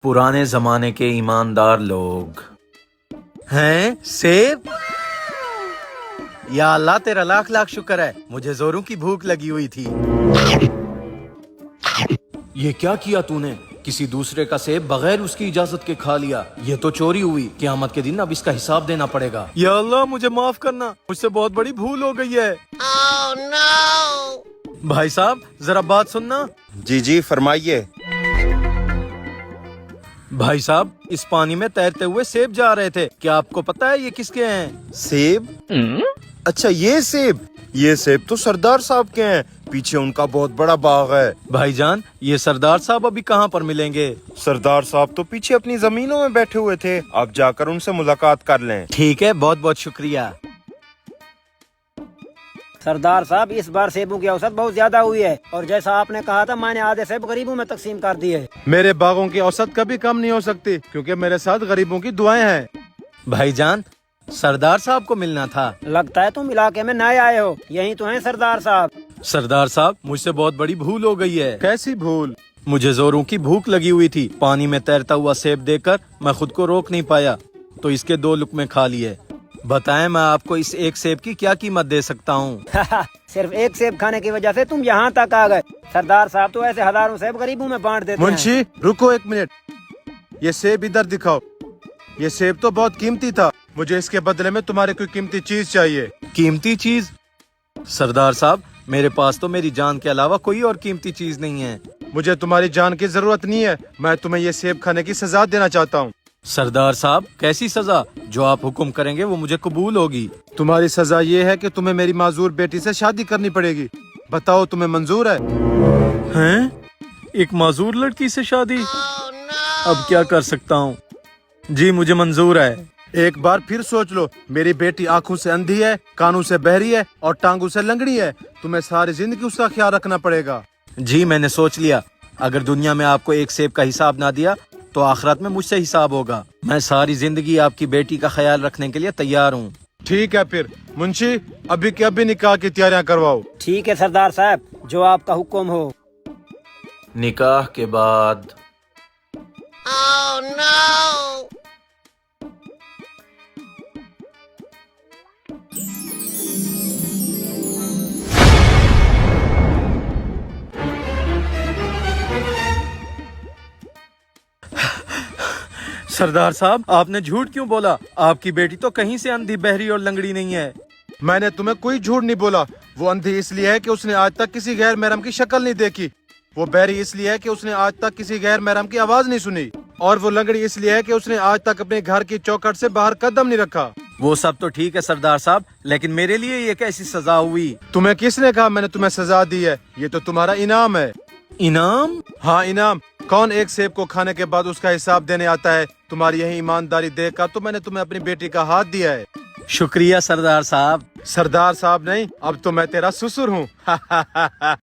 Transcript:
पुराने जमाने के ईमानदार लोग हैं। सेब? या अल्लाह तेरा लाख लाख शुक्र है, मुझे जोरों की भूख लगी हुई थी। ये क्या किया तूने? किसी दूसरे का सेब बगैर उसकी इजाजत के खा लिया। ये तो चोरी हुई। क़यामत के दिन अब इसका हिसाब देना पड़ेगा। या अल्लाह मुझे माफ करना, मुझसे बहुत बड़ी भूल हो गई है। Oh, no! भाई साहब जरा बात सुनना। जी फरमाइए। भाई साहब इस पानी में तैरते हुए सेब जा रहे थे, क्या आपको पता है ये किसके हैं? सेब? अच्छा ये सेब तो सरदार साहब के हैं। पीछे उनका बहुत बड़ा बाग है। भाईजान ये सरदार साहब अभी कहाँ पर मिलेंगे? सरदार साहब तो पीछे अपनी जमीनों में बैठे हुए थे, आप जाकर उनसे मुलाकात कर लें। ठीक है, बहुत बहुत शुक्रिया। सरदार साहब इस बार सेबों की औसत बहुत ज्यादा हुई है और जैसा आपने कहा था मैंने आधे सेब गरीबों में तकसीम कर दिए। मेरे बागों की औसत कभी कम नहीं हो सकती क्योंकि मेरे साथ गरीबों की दुआएं हैं। भाईजान सरदार साहब को मिलना था। लगता है तुम इलाके में नए आए हो, यही तो हैं सरदार साहब। सरदार साहब मुझसे बहुत बड़ी भूल हो गई है। कैसी भूल? मुझे जोरों की भूख लगी हुई थी। पानी में तैरता हुआ सेब देखकर मैं खुद को रोक नहीं पाया तो इसके 2 लुक़मे खा लिए। बताएं मैं आपको इस एक सेब की क्या कीमत दे सकता हूँ? सिर्फ एक सेब खाने की वजह से तुम यहाँ तक आ गए। सरदार साहब तो ऐसे हजारों सेब गरीबों में बांट देते हैं। मुंशी रुको 1 मिनट, ये सेब इधर दिखाओ। ये सेब तो बहुत कीमती था, मुझे इसके बदले में तुम्हारी कोई कीमती चीज चाहिए। कीमती चीज? सरदार साहब मेरे पास तो मेरी जान के अलावा कोई और कीमती चीज नहीं है। मुझे तुम्हारी जान की जरूरत नहीं है, मैं तुम्हें ये सेब खाने की सजा देना चाहता हूँ। सरदार साहब कैसी सजा? जो आप हुक्म करेंगे वो मुझे कबूल होगी। तुम्हारी सजा ये है कि तुम्हें मेरी माजूर बेटी से शादी करनी पड़ेगी। बताओ तुम्हें मंजूर है? हैं? एक माजूर लड़की से शादी? अब क्या कर सकता हूँ? जी मुझे मंजूर है। एक बार फिर सोच लो, मेरी बेटी आंखों से अंधी है, कानों से बहरी है और टांगों से लंगड़ी है। तुम्हें सारी जिंदगी उसका ख्याल रखना पड़ेगा। जी मैंने सोच लिया, अगर दुनिया में आपको एक सेब का हिसाब ना दिया तो आखिरत में मुझसे हिसाब होगा। मैं सारी जिंदगी आपकी बेटी का ख्याल रखने के लिए तैयार हूँ। ठीक है फिर मुंशी, अभी के अभी निकाह की तैयारियां करवाओ। ठीक है सरदार साहब, जो आपका हुक्म हो। निकाह के बाद Oh, no! सरदार साहब आपने झूठ क्यों बोला? आपकी बेटी तो कहीं से अंधी बहरी और लंगड़ी नहीं है। मैंने तुम्हें कोई झूठ नहीं बोला। वो अंधी इसलिए है कि उसने आज तक किसी गैर महरम की शक्ल नहीं देखी। वो बहरी इसलिए है कि उसने आज तक किसी गैर महरम की आवाज नहीं सुनी। और वो लंगड़ी इसलिए है कि उसने आज तक अपने घर की चौखट से बाहर कदम नहीं रखा। वो सब तो ठीक है सरदार साहब, लेकिन मेरे लिए ये कैसी सजा हुई? तुम्हें किसने कहा मैंने तुम्हें सजा दी है? ये तो तुम्हारा इनाम है। इनाम? हाँ इनाम। कौन एक सेब को खाने के बाद उसका हिसाब देने आता है? तुम्हारी यही ईमानदारी देखकर तो मैंने तुम्हें अपनी बेटी का हाथ दिया है। शुक्रिया सरदार साहब। सरदार साहब नहीं, अब तो मैं तेरा ससुर हूँ।